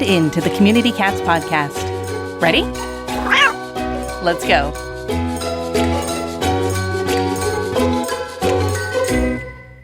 tuned in to the Community Cats podcast. Ready? Let's go.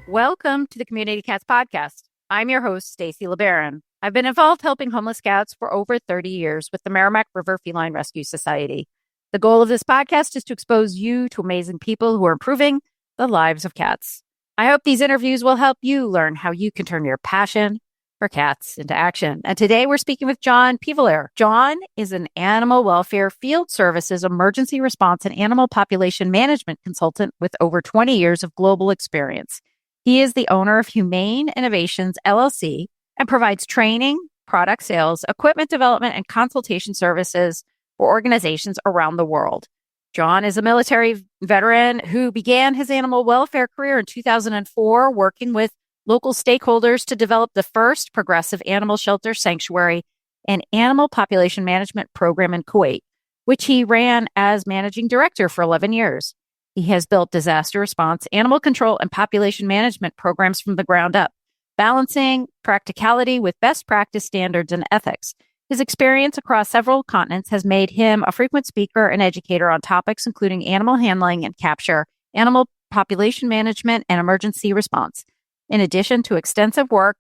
Welcome to the Community Cats podcast. I'm your host, Stacy LeBaron. I've been involved helping homeless cats for over 30 years with the Merrimack River Feline Rescue Society. The goal of this podcast is to expose you to amazing people who are improving the lives of cats. I hope these interviews will help you learn how you can turn your passion for cats into action. And today we're speaking with John Peaveler. John is an animal welfare field services, emergency response, and animal population management consultant with over 20 years of global experience. He is the owner of Humane Innovations, LLC, and provides training, product sales, equipment development, and consultation services for organizations around the world. John is a military veteran who began his animal welfare career in 2004, working with local stakeholders to develop the first progressive animal shelter sanctuary and animal population management program in Kuwait, which he ran as managing director for 11 years. He has built disaster response, animal control, and population management programs from the ground up, balancing practicality with best practice standards and ethics. His experience across several continents has made him a frequent speaker and educator on topics including animal handling and capture, animal population management, and emergency response. In addition to extensive work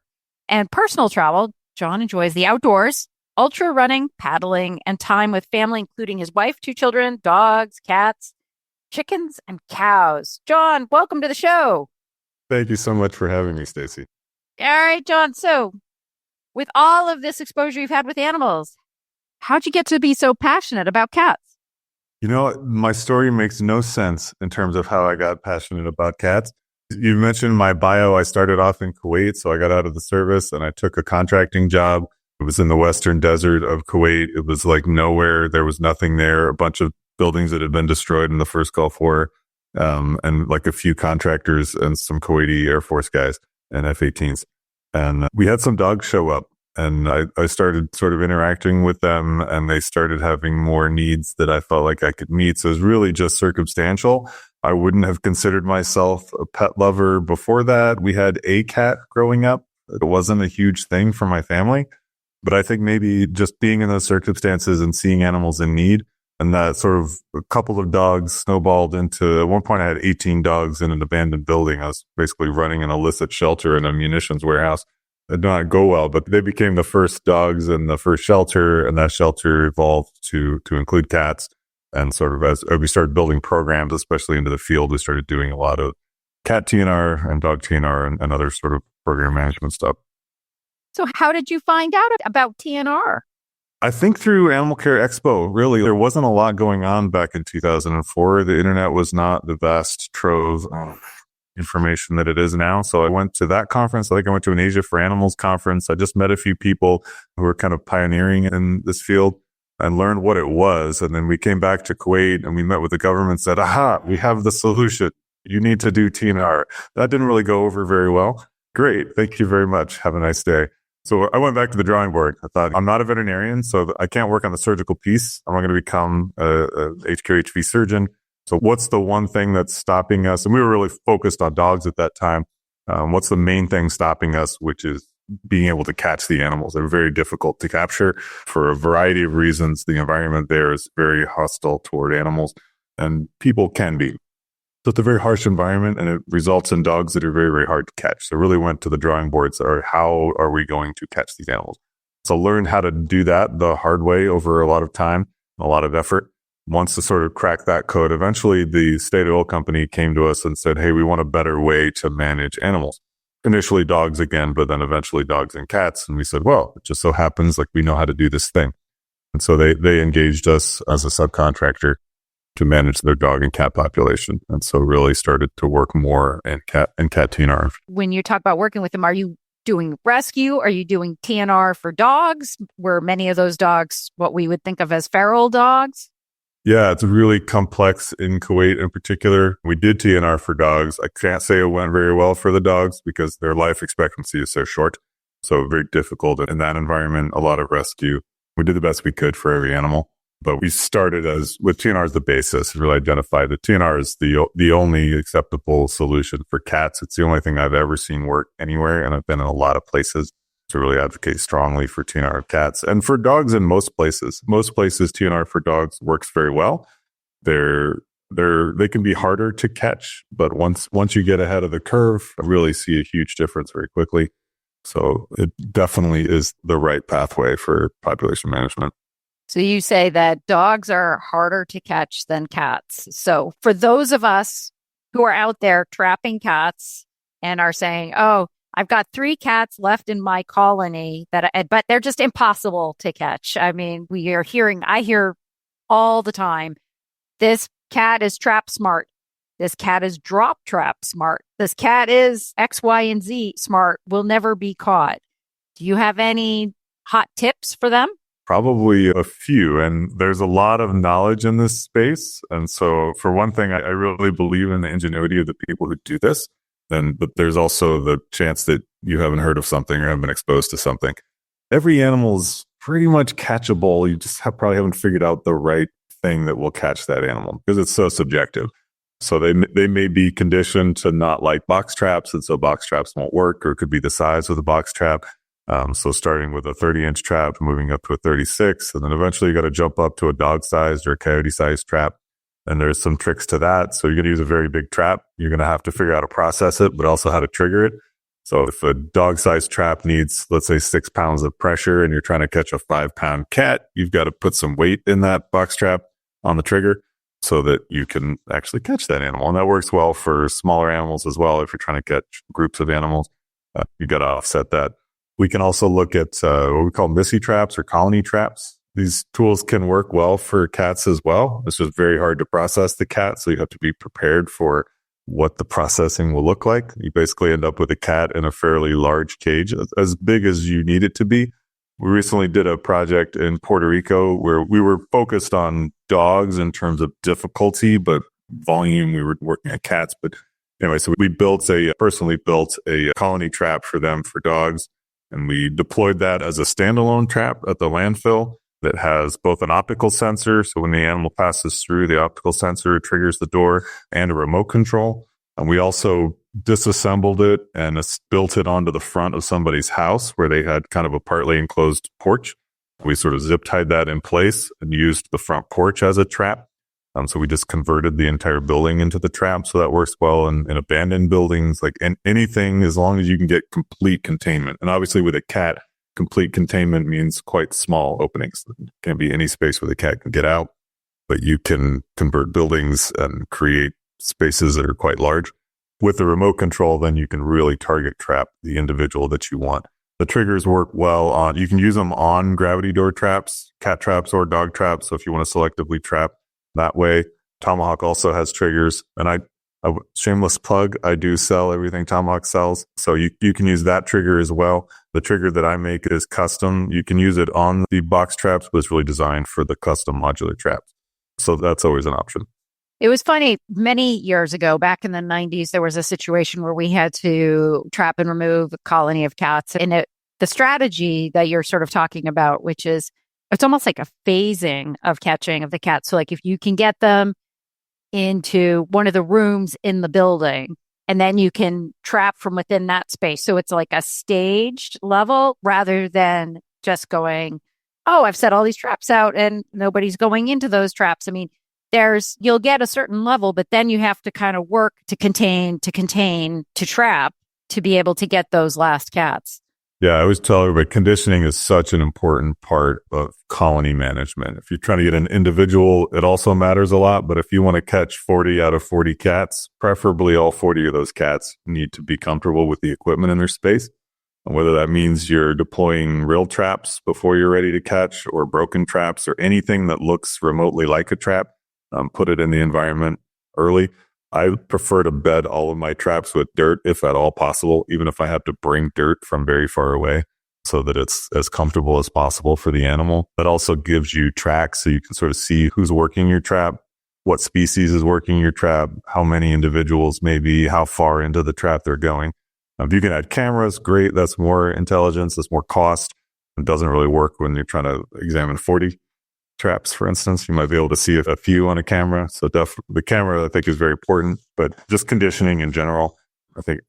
and personal travel, John enjoys the outdoors, ultra running, paddling, and time with family, including his wife, 2 children, dogs, cats, chickens, and cows. John, welcome to the show. Thank you so much for having me, Stacy. All right, John. So with all of this exposure you've had with animals, how'd you get to be so passionate about cats? You know, my story makes no sense in terms of how I got passionate about cats. You mentioned my bio. I started off in Kuwait, so I got out of the service and I took a contracting job. It was in the western desert of Kuwait. It was like nowhere. There was nothing there. A bunch of buildings that had been destroyed in the first Gulf War, and like a few contractors and some Kuwaiti Air Force guys and F-18s. And we had some dogs show up, and I started sort of interacting with them, and they started having more needs that I felt like I could meet. So it was really just circumstantial. I wouldn't have considered myself a pet lover before that. We had a cat growing up. It wasn't a huge thing for my family, but I think maybe just being in those circumstances and seeing animals in need, and that sort of a couple of dogs snowballed into, at one point I had 18 dogs in an abandoned building. I was basically running an illicit shelter in a munitions warehouse. It did not go well, but they became the first dogs in the first shelter, and that shelter evolved to include cats. And sort of as we started building programs, especially into the field, we started doing a lot of cat TNR and dog TNR and other sort of program management stuff. So how did you find out about TNR? I think through Animal Care Expo, really. There wasn't a lot going on back in 2004. The internet was not the vast trove of information that it is now. So I went to that conference. I think I went to an Asia for Animals conference. I just met a few people who were kind of pioneering in this field and learned what it was. And then we came back to Kuwait and we met with the government and said, aha, we have the solution. You need to do TNR. That didn't really go over very well. Great. Thank you very much. Have a nice day. So I went back to the drawing board. I thought, I'm not a veterinarian, so I can't work on the surgical piece. I'm not going to become a HQHV surgeon. So what's the one thing that's stopping us? And we were really focused on dogs at that time. What's the main thing stopping us, which is being able to catch the animals. They're very difficult to capture for a variety of reasons. The environment there is very hostile toward animals, and people can be. So it's a very harsh environment, and it results in dogs that are very, very hard to catch. So really went to the drawing boards, or how are we going to catch these animals? So learned how to do that the hard way over a lot of time, a lot of effort. Once to sort of crack that code, eventually the state oil company came to us and said, hey, we want a better way to manage animals. Initially dogs again, but then eventually dogs and cats. And we said, well, it just so happens like we know how to do this thing. And so they engaged us as a subcontractor to manage their dog and cat population. And so really started to work more in cat TNR. When you talk about working with them, are you doing rescue? Are you doing TNR for dogs? Were many of those dogs what we would think of as feral dogs? Yeah, it's really complex in Kuwait in particular. We did TNR for dogs. I can't say it went very well for the dogs because their life expectancy is so short. So very difficult in that environment, a lot of rescue. We did the best we could for every animal. But we started with TNR as the basis, really identified that TNR is the only acceptable solution for cats. It's the only thing I've ever seen work anywhere, and I've been in a lot of places. to really advocate strongly for TNR of cats and for dogs in most places. Most places, TNR for dogs works very well. They can be harder to catch, but once you get ahead of the curve, I really see a huge difference very quickly. So it definitely is the right pathway for population management. So you say that dogs are harder to catch than cats. So for those of us who are out there trapping cats and are saying, "Oh, I've got 3 cats left in my colony but they're just impossible to catch." I mean, I hear all the time, this cat is trap smart. This cat is drop trap smart. This cat is X, Y, and Z smart, will never be caught. Do you have any hot tips for them? Probably a few, and there's a lot of knowledge in this space. And so for one thing, I really believe in the ingenuity of the people who do this. But there's also the chance that you haven't heard of something or haven't been exposed to something. Every animal is pretty much catchable. You just probably haven't figured out the right thing that will catch that animal because it's so subjective. So they may be conditioned to not like box traps, and so box traps won't work, or it could be the size of the box trap. So starting with a 30-inch trap, moving up to a 36, and then eventually you got to jump up to a dog-sized or a coyote-sized trap. And there's some tricks to that. So you're going to use a very big trap. You're going to have to figure out how to process it, but also how to trigger it. So if a dog-sized trap needs, let's say, 6 pounds of pressure and you're trying to catch a 5-pound cat, you've got to put some weight in that box trap on the trigger so that you can actually catch that animal. And that works well for smaller animals as well. If you're trying to catch groups of animals, you got to offset that. We can also look at what we call missy traps or colony traps. These tools can work well for cats as well. It's just very hard to process the cat, so you have to be prepared for what the processing will look like. You basically end up with a cat in a fairly large cage, as big as you need it to be. We recently did a project in Puerto Rico where we were focused on dogs in terms of difficulty, but volume, we were working at cats. But anyway, so we personally built a colony trap for them for dogs. And we deployed that as a standalone trap at the landfill that has both an optical sensor. So when the animal passes through, the optical sensor triggers the door, and a remote control. And we also disassembled it and built it onto the front of somebody's house where they had kind of a partly enclosed porch. We sort of zip tied that in place and used the front porch as a trap. So we just converted the entire building into the trap. So that works well in abandoned buildings, like anything, as long as you can get complete containment. And obviously with a cat, complete containment means quite small openings. It can't be any space where the cat can get out, but you can convert buildings and create spaces that are quite large. With the remote control, then you can really target trap the individual that you want. The triggers work well you can use them on gravity door traps, cat traps, or dog traps. So if you want to selectively trap that way. Tomahawk also has triggers, and I shameless plug, I do sell everything Tomahawk sells. So you can use that trigger as well. The trigger that I make is custom. You can use it on the box traps, but it's really designed for the custom modular traps. So that's always an option. It was funny, many years ago, back in the 90s, there was a situation where we had to trap and remove a colony of cats. And the strategy that you're sort of talking about, which is, it's almost like a phasing of catching of the cats. So like if you can get them into one of the rooms in the building, and then you can trap from within that space. So it's like a staged level rather than just going, "Oh, I've set all these traps out and nobody's going into those traps." I mean, you'll get a certain level, but then you have to kind of work to contain, to trap, to be able to get those last cats. Yeah, I always tell everybody conditioning is such an important part of colony management. If you're trying to get an individual, it also matters a lot. But if you want to catch 40 out of 40 cats, preferably all 40 of those cats need to be comfortable with the equipment in their space. And whether that means you're deploying real traps before you're ready to catch, or broken traps, or anything that looks remotely like a trap, put it in the environment early. I prefer to bed all of my traps with dirt, if at all possible, even if I have to bring dirt from very far away, so that it's as comfortable as possible for the animal. That also gives you tracks, so you can sort of see who's working your trap, what species is working your trap, how many individuals, maybe how far into the trap they're going. If you can add cameras, great. That's more intelligence. That's more cost. It doesn't really work when you're trying to examine 40 traps, for instance. You might be able to see a few on a camera. So the camera, I think, is very important, but just conditioning in general, I think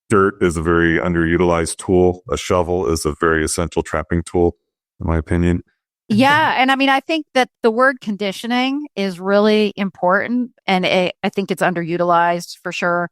Dirt is a very underutilized tool. A shovel is a very essential trapping tool, in my opinion. Yeah. And I mean, I think that the word conditioning is really important, and I think it's underutilized for sure.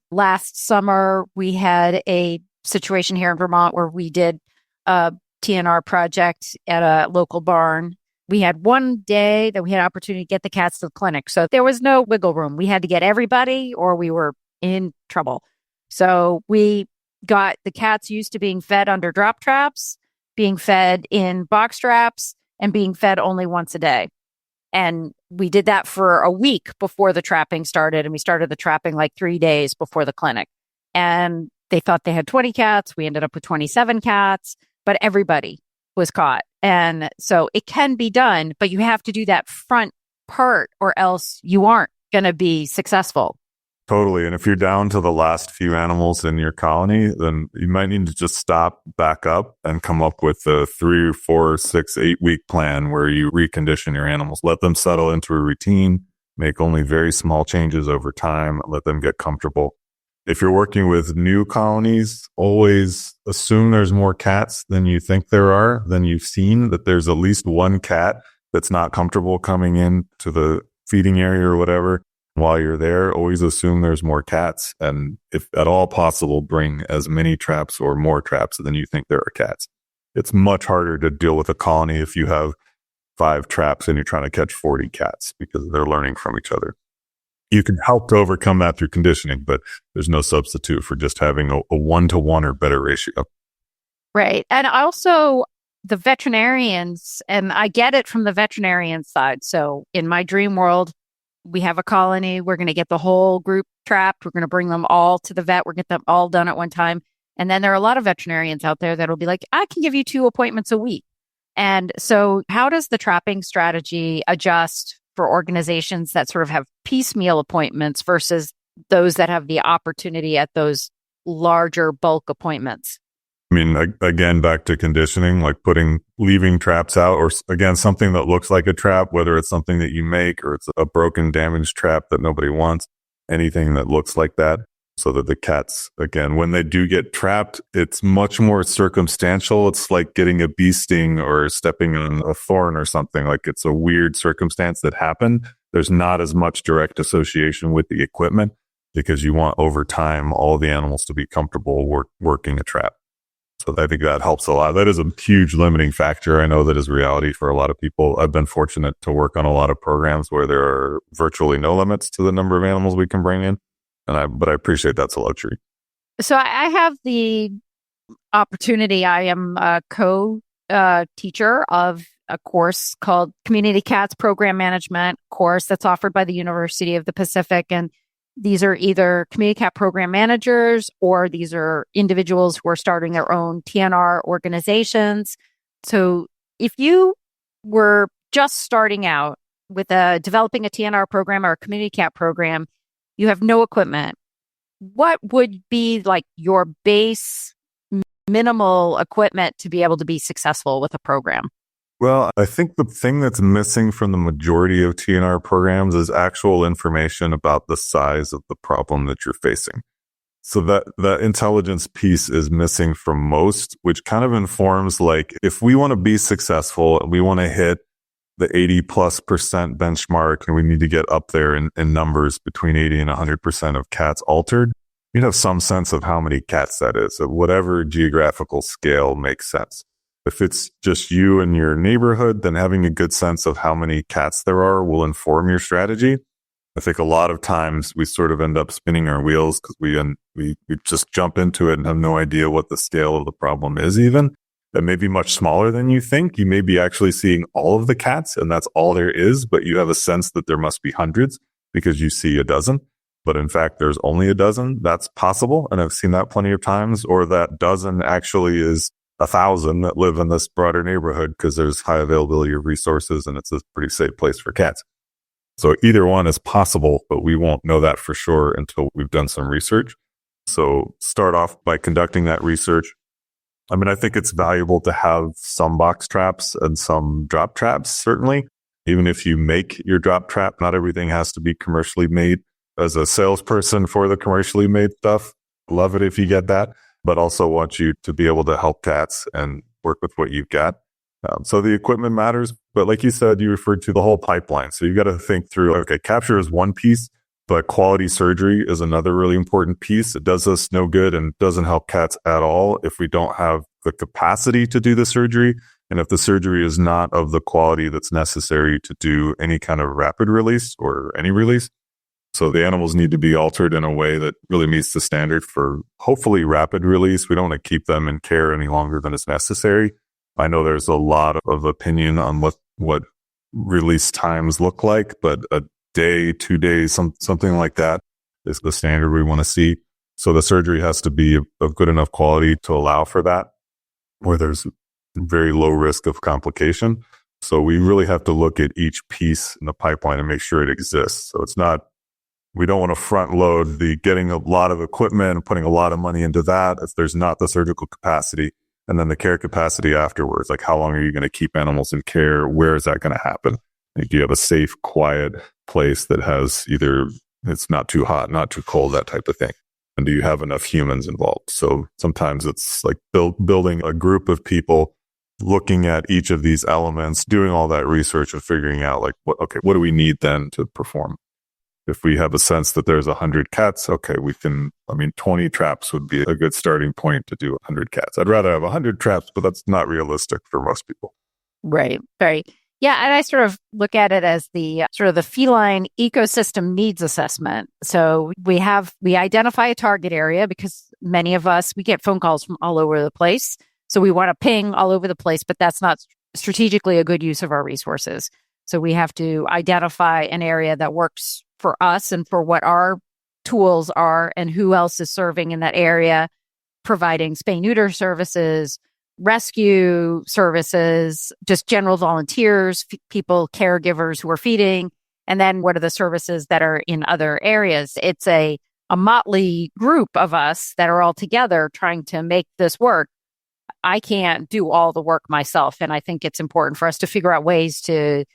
Last summer, we had a situation here in Vermont where we did a TNR project at a local barn. We had one day that we had opportunity to get the cats to the clinic. So there was no wiggle room. We had to get everybody or we were in trouble. So we got the cats used to being fed under drop traps, being fed in box traps, and being fed only once a day. And we did that for a week before the trapping started. And we started the trapping like 3 days before the clinic. And they thought they had 20 cats. We ended up with 27 cats, but everybody was caught. And so it can be done, but you have to do that front part or else you aren't going to be successful. Totally. And if you're down to the last few animals in your colony, then you might need to just stop, back up, and come up with a 3, 4, 6, 8 week plan where you recondition your animals. Let them settle into a routine, make only very small changes over time, let them get comfortable. If you're working with new colonies, always assume there's more cats than you think there are, than you've seen, that there's at least one cat that's not comfortable coming in to the feeding area or whatever. While you're there, always assume there's more cats. And if at all possible, bring as many traps or more traps than you think there are cats. It's much harder to deal with a colony if you have 5 traps and you're trying to catch 40 cats because they're learning from each other. You can help to overcome that through conditioning, but there's no substitute for just having a 1-to-1 or better ratio. Right. And also the veterinarians, and I get it from the veterinarian side. So in my dream world, we have a colony. We're going to get the whole group trapped. We're going to bring them all to the vet. We'll get them all done at one time. And then there are a lot of veterinarians out there that'll be like, I can give you 2 appointments a week. And so how does the trapping strategy adjust for organizations that sort of have piecemeal appointments versus those that have the opportunity at those larger bulk appointments? I mean, again, back to conditioning, like leaving traps out, or again, something that looks like a trap, whether it's something that you make or it's a broken, damaged trap that nobody wants, anything that looks like that, so that the cats, again, when they do get trapped, it's much more circumstantial. It's like getting a bee sting or stepping on a thorn or something. Like it's a weird circumstance that happened. There's not as much direct association with the equipment because you want over time all the animals to be comfortable working a trap. So I think that helps a lot. That is a huge limiting factor. I know that is reality for a lot of people. I've been fortunate to work on a lot of programs where there are virtually no limits to the number of animals we can bring in. But I appreciate that's a luxury. So I have the opportunity. I am a co-teacher of a course called Community Cats Program Management course that's offered by the University of the Pacific. And these are either community cat program managers or these are individuals who are starting their own TNR organizations. So if you were just starting out with developing a TNR program or a community cat program, you have no equipment, what would be like your base minimal equipment to be able to be successful with a program? Well, I think the thing that's missing from the majority of TNR programs is actual information about the size of the problem that you're facing. So that intelligence piece is missing from most, which kind of informs, like, if we want to be successful and we want to hit the 80+% benchmark and we need to get up there in numbers between 80 and 100% of cats altered, you'd have some sense of how many cats that is. At whatever geographical scale makes sense. If it's just you and your neighborhood, then having a good sense of how many cats there are will inform your strategy. I think a lot of times we sort of end up spinning our wheels because we just jump into it and have no idea what the scale of the problem is even. That may be much smaller than you think. You may be actually seeing all of the cats and that's all there is, but you have a sense that there must be hundreds because you see a dozen. But in fact, there's only a dozen. That's possible. And I've seen that plenty of times. Or that dozen actually is 1,000 that live in this broader neighborhood because there's high availability of resources and it's a pretty safe place for cats. So either one is possible, but we won't know that for sure until we've done some research. So start off by conducting that research. I mean, I think it's valuable to have some box traps and some drop traps, certainly. Even if you make your drop trap, not everything has to be commercially made. As a salesperson for the commercially made stuff, Love it if you get that, but also want you to be able to help cats and work with what you've got. So the equipment matters, but like you said, you referred to the whole pipeline. So you got to think through, okay, capture is one piece, but quality surgery is another really important piece. It does us no good and doesn't help cats at all if we don't have the capacity to do the surgery. And if the surgery is not of the quality that's necessary to do any kind of rapid release or any release. So the animals need to be altered in a way that really meets the standard for hopefully rapid release. We don't want to keep them in care any longer than is necessary. I know there's a lot of opinion on what release times look like, but a day, 2 days, something like that is the standard we want to see. So the surgery has to be of good enough quality to allow for that, where there's very low risk of complication. So we really have to look at each piece in the pipeline and make sure it exists. So it's not, we don't want to front load the getting a lot of equipment and putting a lot of money into that if there's not the surgical capacity. And then the care capacity afterwards, like how long are you going to keep animals in care? Where is that going to happen? Like, do you have a safe, quiet place that has either it's not too hot, not too cold, that type of thing? And do you have enough humans involved? So sometimes it's like building a group of people, looking at each of these elements, doing all that research and figuring out like, what do we need then to perform? If we have a sense that there's 100 cats, okay, 20 traps would be a good starting point to do 100 cats. I'd rather have 100 traps, but that's not realistic for most people. Right. Right. Yeah. And I sort of look at it as the sort of the feline ecosystem needs assessment. So we identify a target area because many of us, we get phone calls from all over the place. So we want to ping all over the place, but that's not strategically a good use of our resources. So we have to identify an area that works for us and for what our tools are and who else is serving in that area, providing spay neuter services, rescue services, just general volunteers, people, caregivers who are feeding, and then what are the services that are in other areas. It's a motley group of us that are all together trying to make this work. I can't do all the work myself, and I think it's important for us to figure out ways to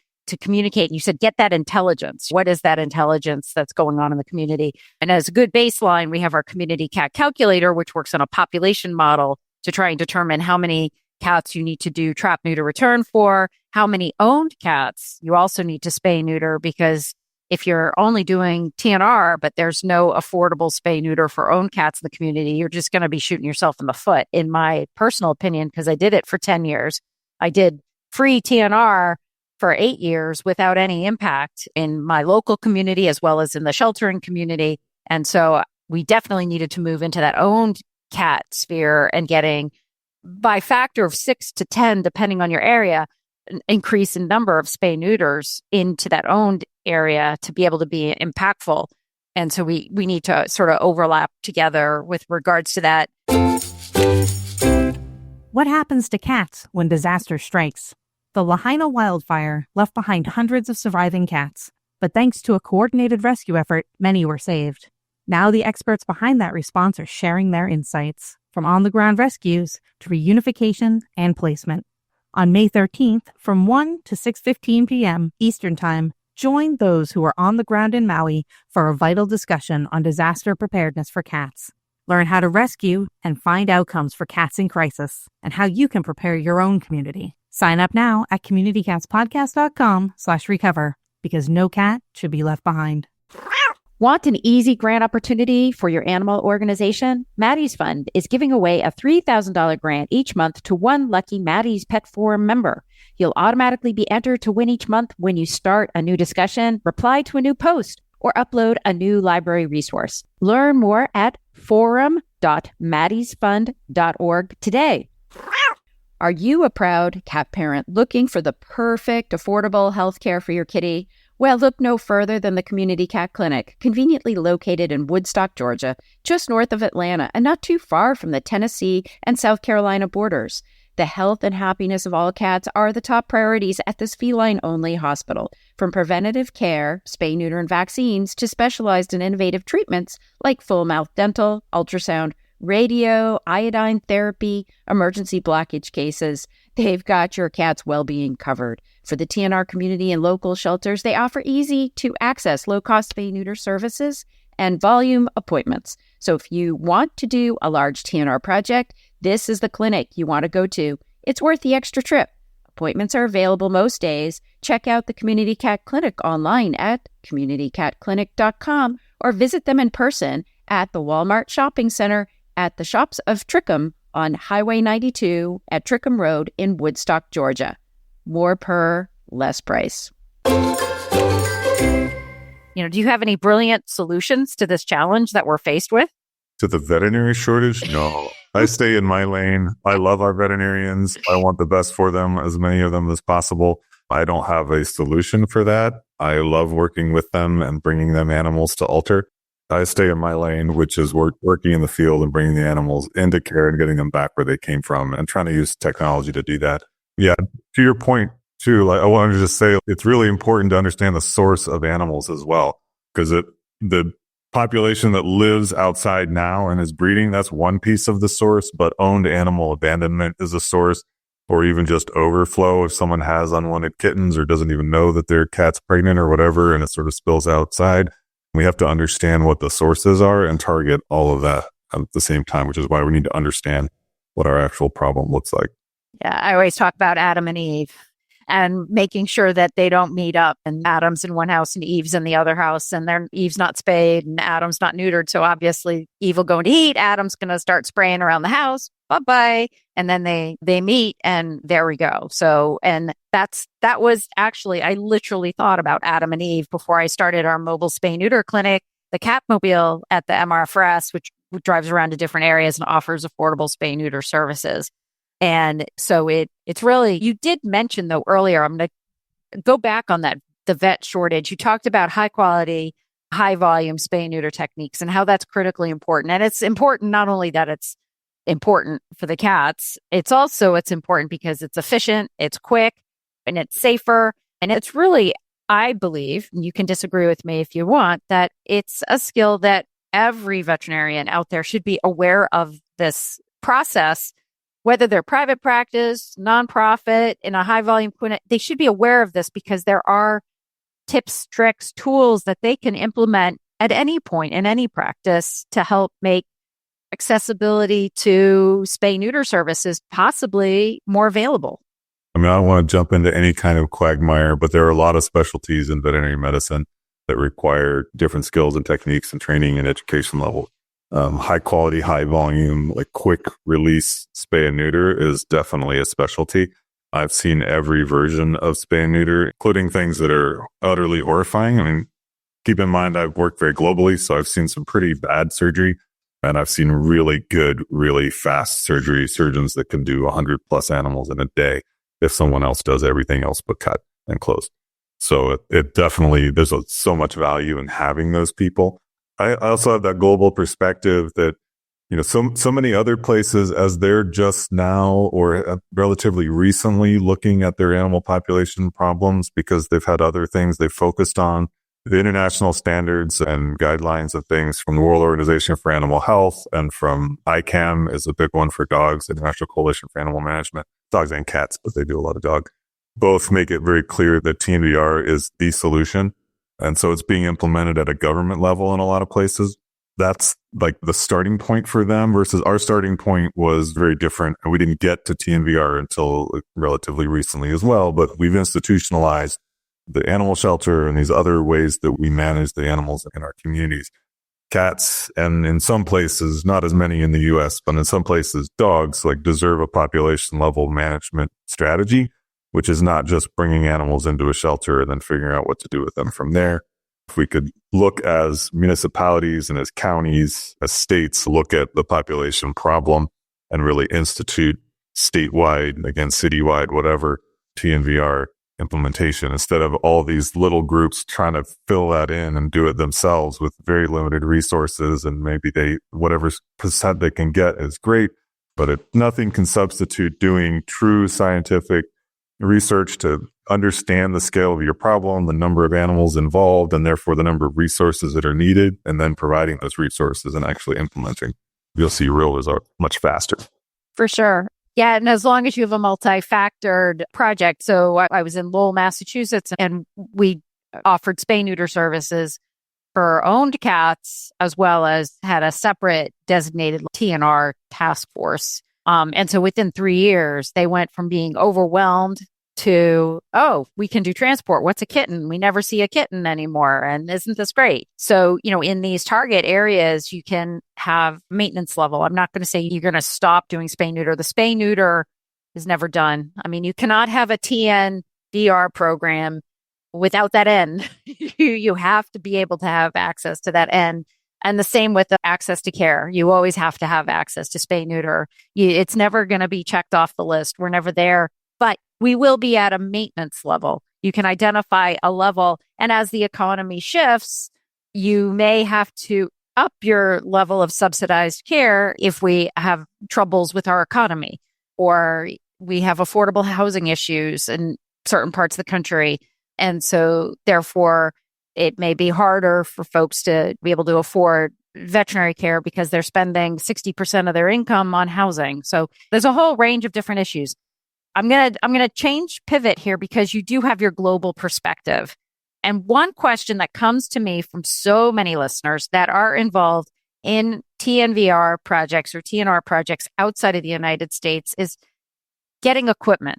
communicate. You said, get that intelligence. What is that intelligence that's going on in the community? And as a good baseline, we have our community cat calculator, which works on a population model to try and determine how many cats you need to do trap, neuter, return for, how many owned cats you also need to spay, neuter, because if you're only doing TNR, but there's no affordable spay, neuter for owned cats in the community, you're just going to be shooting yourself in the foot, in my personal opinion, because I did it for 10 years. I did free TNR for 8 years without any impact in my local community as well as in the sheltering community. And so we definitely needed to move into that owned cat sphere and getting, by factor of 6 to 10, depending on your area, an increase in number of spay neuters into that owned area to be able to be impactful. And so we need to sort of overlap together with regards to that. What happens to cats when disaster strikes? The Lahaina wildfire left behind hundreds of surviving cats, but thanks to a coordinated rescue effort, many were saved. Now the experts behind that response are sharing their insights, from on-the-ground rescues to reunification and placement. On May 13th, from 1 to 6:15 p.m. Eastern Time, join those who are on the ground in Maui for a vital discussion on disaster preparedness for cats. Learn how to rescue and find outcomes for cats in crisis and how you can prepare your own community. Sign up now at communitycatspodcast.com/recover because no cat should be left behind. Want an easy grant opportunity for your animal organization? Maddie's Fund is giving away a $3,000 grant each month to one lucky Maddie's Pet Forum member. You'll automatically be entered to win each month when you start a new discussion, reply to a new post, or upload a new library resource. Learn more at forum.maddiesfund.org today. Are you a proud cat parent looking for the perfect, affordable health care for your kitty? Well, look no further than the Community Cat Clinic, conveniently located in Woodstock, Georgia, just north of Atlanta and not too far from the Tennessee and South Carolina borders. The health and happiness of all cats are the top priorities at this feline-only hospital. From preventative care, spay, neuter, and vaccines to specialized and innovative treatments like full-mouth dental, ultrasound, radio, iodine therapy, emergency blockage cases, they've got your cat's well-being covered. For the TNR community and local shelters, they offer easy-to-access low-cost spay-neuter services and volume appointments. So if you want to do a large TNR project, this is the clinic you want to go to. It's worth the extra trip. Appointments are available most days. Check out the Community Cat Clinic online at communitycatclinic.com or visit them in person at the Walmart Shopping Center at the Shops of Trickham on Highway 92 at Trickham Road in Woodstock, Georgia. More per, less price. Do you have any brilliant solutions to this challenge that we're faced with? To the veterinary shortage? No. I stay in my lane. I love our veterinarians. I want the best for them, as many of them as possible. I don't have a solution for that. I love working with them and bringing them animals to alter. I stay in my lane, which is working in the field and bringing the animals into care and getting them back where they came from and trying to use technology to do that. Yeah, to your point, too, I wanted to just say it's really important to understand the source of animals as well, because the population that lives outside now and is breeding, that's one piece of the source, but owned animal abandonment is a source, or even just overflow if someone has unwanted kittens or doesn't even know that their cat's pregnant or whatever, and it sort of spills outside. We have to understand what the sources are and target all of that at the same time, which is why we need to understand what our actual problem looks like. Yeah, I always talk about Adam and Eve and making sure that they don't meet up and Adam's in one house and Eve's in the other house, and then Eve's not spayed and Adam's not neutered. So obviously Eve will go and eat. Adam's going to start spraying around the house. Bye-bye. And then they meet and there we go. So, and that was actually, I literally thought about Adam and Eve before I started our mobile spay neuter clinic, the Catmobile at the MRFRS, which drives around to different areas and offers affordable spay neuter services. And so it's really, you did mention though earlier, I'm going to go back on that, the vet shortage. You talked about high quality, high volume spay neuter techniques and how that's critically important. And it's important not only that it's important for the cats, it's important because it's efficient, it's quick, and it's safer. And it's really, I believe, and you can disagree with me if you want, that it's a skill that every veterinarian out there should be aware of this process. Whether they're private practice, nonprofit, in a high volume clinic, they should be aware of this because there are tips, tricks, tools that they can implement at any point in any practice to help make accessibility to spay neuter services possibly more available. I mean, I don't want to jump into any kind of quagmire, but there are a lot of specialties in veterinary medicine that require different skills and techniques and training and education level. High quality, high volume, like quick release spay and neuter is definitely a specialty. I've seen every version of spay and neuter, including things that are utterly horrifying. I mean, keep in mind, I've worked very globally, so I've seen some pretty bad surgery, and I've seen really good, really fast surgeons that can do 100 plus animals in a day if someone else does everything else but cut and close. So it definitely, there's so much value in having those people. I also have that global perspective that, so many other places, as they're just now or relatively recently looking at their animal population problems because they've had other things they've focused on, the international standards and guidelines of things from the World Organization for Animal Health and from ICAM is a big one for dogs, International Coalition for Animal Management, dogs and cats, but they do a lot of dog. Both make it very clear that TNVR is the solution. And so it's being implemented at a government level in a lot of places. That's like the starting point for them versus our starting point was very different. And we didn't get to TNVR until relatively recently as well, but we've institutionalized the animal shelter and these other ways that we manage the animals in our communities. Cats, and in some places, not as many in the US, but in some places, dogs deserve a population level management strategy, which is not just bringing animals into a shelter and then figuring out what to do with them from there. If we could look as municipalities and as counties, as states, look at the population problem and really institute statewide, again, citywide, whatever, TNVR implementation, instead of all these little groups trying to fill that in and do it themselves with very limited resources. And maybe whatever percent they can get is great, but nothing can substitute doing true scientific research to understand the scale of your problem, the number of animals involved, and therefore the number of resources that are needed, and then providing those resources and actually implementing. You'll see real results much faster. For sure. Yeah. And as long as you have a multi-factored project. So I was in Lowell, Massachusetts, and we offered spay neuter services for owned cats, as well as had a separate designated TNR task force. And so within 3 years, they went from being overwhelmed to, oh, we can do transport. What's a kitten? We never see a kitten anymore. And isn't this great? So, in these target areas, you can have maintenance level. I'm not going to say you're going to stop doing spay neuter. The spay neuter is never done. I mean, you cannot have a TNVR program without that end. You have to be able to have access to that end. And the same with the access to care. You always have to have access to spay neuter. It's never going to be checked off the list. We're never there. But we will be at a maintenance level. You can identify a level. And as the economy shifts, you may have to up your level of subsidized care if we have troubles with our economy, or we have affordable housing issues in certain parts of the country. And so therefore, it may be harder for folks to be able to afford veterinary care because they're spending 60% of their income on housing. So there's a whole range of different issues. I'm going to pivot here because you do have your global perspective. And one question that comes to me from so many listeners that are involved in TNVR projects or TNR projects outside of the United States is getting equipment.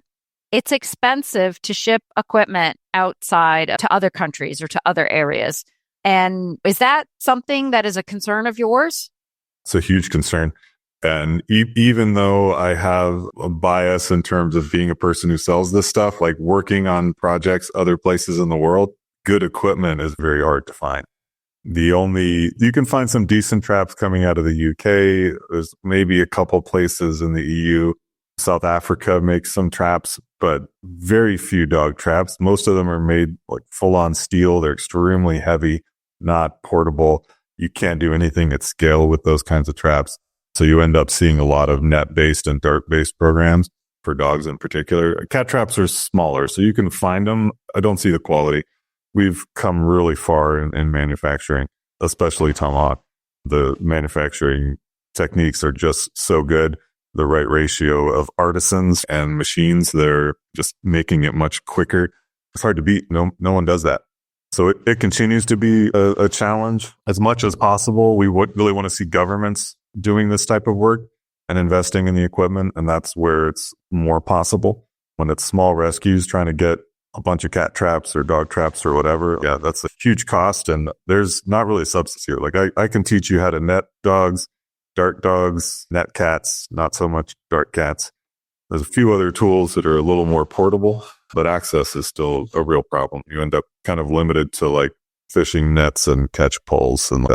It's expensive to ship equipment outside to other countries or to other areas. And is that something that is a concern of yours? It's a huge concern. And even though I have a bias in terms of being a person who sells this stuff, like working on projects other places in the world, good equipment is very hard to find. You can find some decent traps coming out of the UK. There's maybe a couple places in the EU. South Africa makes some traps, but very few dog traps. Most of them are made like full on steel. They're extremely heavy, not portable. You can't do anything at scale with those kinds of traps. So you end up seeing a lot of net-based and dart-based programs for dogs in particular. Cat traps are smaller, so you can find them. I don't see the quality. We've come really far in manufacturing, especially Tomahawk. The manufacturing techniques are just so good. The right ratio of artisans and machines, they're just making it much quicker. It's hard to beat. No one does that. So it continues to be a challenge. As much as possible, we would really want to see governments doing this type of work and investing in the equipment. And that's where it's more possible. When it's small rescues trying to get a bunch of cat traps or dog traps or whatever, yeah, that's a huge cost. And there's not really a substitute. Like I can teach you how to net dogs, dart dogs, net cats, not so much dart cats. There's a few other tools that are a little more portable, but access is still a real problem. You end up kind of limited to like fishing nets and catch poles, and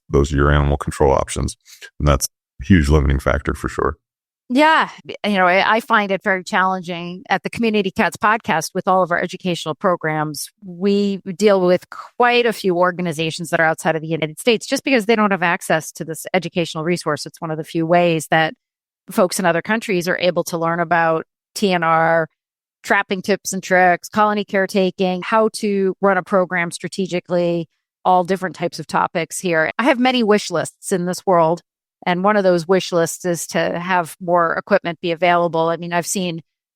those are your animal control options. And that's a huge limiting factor for sure. Yeah. I find it very challenging at the Community Cats podcast with all of our educational programs. We deal with quite a few organizations that are outside of the United States just because they don't have access to this educational resource. It's one of the few ways that folks in other countries are able to learn about TNR, trapping tips and tricks, colony caretaking, how to run a program strategically, all different types of topics here. I have many wish lists in this world. And one of those wish lists is to have more equipment be available. I mean,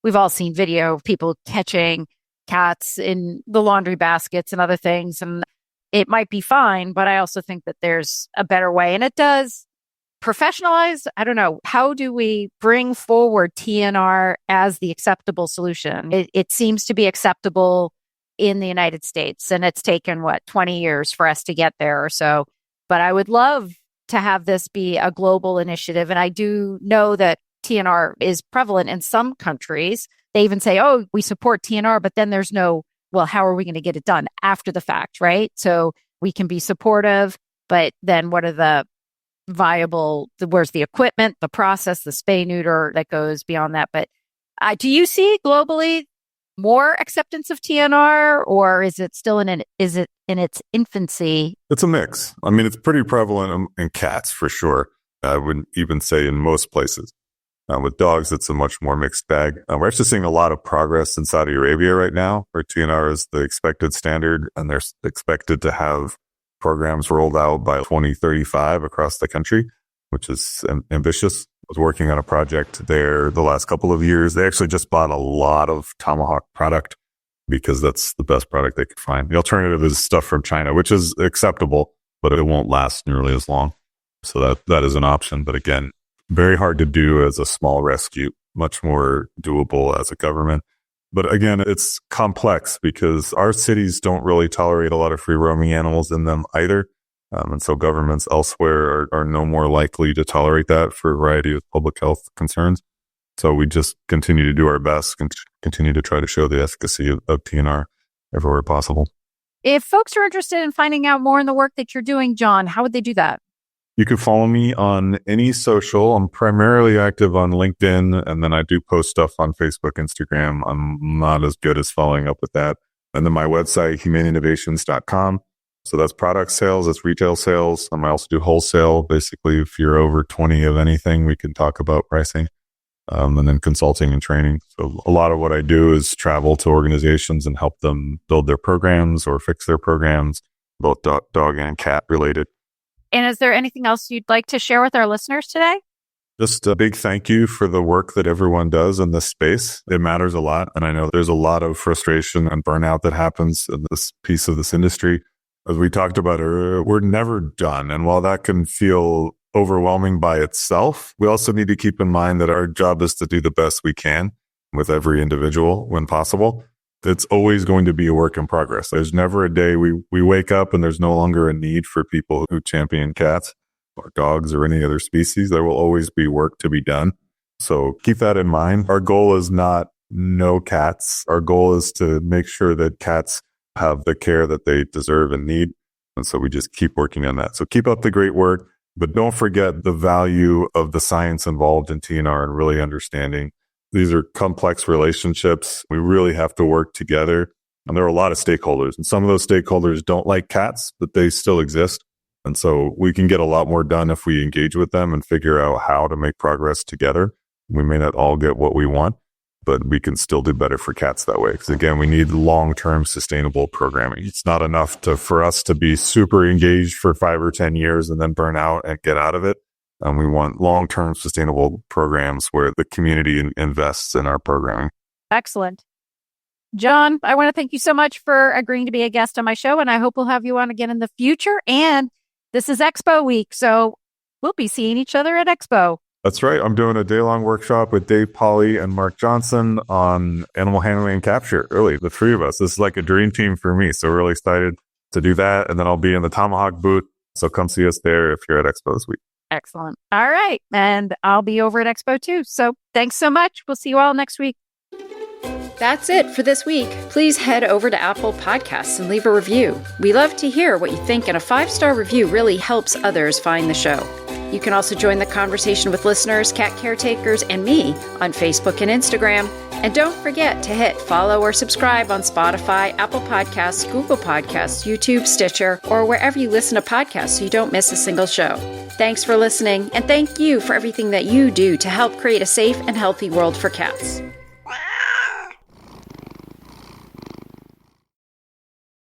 we've all seen video of people catching cats in the laundry baskets and other things. And it might be fine, but I also think that there's a better way. And it does professionalize. I don't know. How do we bring forward TNR as the acceptable solution? It seems to be acceptable in the United States, and it's taken 20 years for us to get there or so. But I would love to have this be a global initiative. And I do know that TNR is prevalent in some countries. They even say, oh, we support TNR, but then there's no, well, how are we going to get it done after the fact, right? So we can be supportive, but then what are the where's the equipment, the process, the spay neuter that goes beyond that? But do you see globally more acceptance of TNR, or is it still in its infancy? It's a mix. I mean, it's pretty prevalent in cats for sure. I would even say in most places. With dogs, it's a much more mixed bag. We're actually seeing a lot of progress in Saudi Arabia right now, where TNR is the expected standard, and they're expected to have programs rolled out by 2035 across the country, which is ambitious. I was working on a project there the last couple of years. They actually just bought a lot of Tomahawk product because that's the best product they could find. The alternative is stuff from China, which is acceptable, but it won't last nearly as long. So that is an option. But again, very hard to do as a small rescue, much more doable as a government. But again, it's complex because our cities don't really tolerate a lot of free roaming animals in them either. And so governments elsewhere are no more likely to tolerate that for a variety of public health concerns. So we just continue to do our best and continue to try to show the efficacy of TNR everywhere possible. If folks are interested in finding out more in the work that you're doing, John, how would they do that? You can follow me on any social. I'm primarily active on LinkedIn, and then I do post stuff on Facebook, Instagram. I'm not as good as following up with that. And then my website, humaneinnovations.com. So that's product sales, that's retail sales. I also do wholesale. Basically, if you're over 20 of anything, we can talk about pricing. And then consulting and training. So a lot of what I do is travel to organizations and help them build their programs or fix their programs, both dog and cat related. And is there anything else you'd like to share with our listeners today? Just a big thank you for the work that everyone does in this space. It matters a lot. And I know there's a lot of frustration and burnout that happens in this piece of this industry. As we talked about earlier, we're never done. And while that can feel overwhelming by itself, we also need to keep in mind that our job is to do the best we can with every individual when possible. It's always going to be a work in progress. There's never a day we wake up and there's no longer a need for people who champion cats or dogs or any other species. There will always be work to be done. So keep that in mind. Our goal is not no cats. Our goal is to make sure that cats have the care that they deserve and need. And so we just keep working on that. So keep up the great work. But don't forget the value of the science involved in TNR and really understanding these are complex relationships. We really have to work together. And there are a lot of stakeholders. And some of those stakeholders don't like cats, but they still exist. And so we can get a lot more done if we engage with them and figure out how to make progress together. We may not all get what we want, but we can still do better for cats that way. Because again, we need long-term sustainable programming. It's not enough for us to be super engaged for 5 or 10 years and then burn out and get out of it. And we want long-term sustainable programs where the community invests in our programming. Excellent. John, I want to thank you so much for agreeing to be a guest on my show, and I hope we'll have you on again in the future. And this is Expo Week, so we'll be seeing each other at Expo. That's right. I'm doing a day-long workshop with Dave Polly and Mark Johnson on animal handling and capture. Really, the three of us. This is like a dream team for me. So really excited to do that. And then I'll be in the Tomahawk booth. So come see us there if you're at Expo this week. Excellent. All right. And I'll be over at Expo too. So thanks so much. We'll see you all next week. That's it for this week. Please head over to Apple Podcasts and leave a review. We love to hear what you think, and a 5-star review really helps others find the show. You can also join the conversation with listeners, cat caretakers, and me on Facebook and Instagram. And don't forget to hit follow or subscribe on Spotify, Apple Podcasts, Google Podcasts, YouTube, Stitcher, or wherever you listen to podcasts so you don't miss a single show. Thanks for listening, and thank you for everything that you do to help create a safe and healthy world for cats.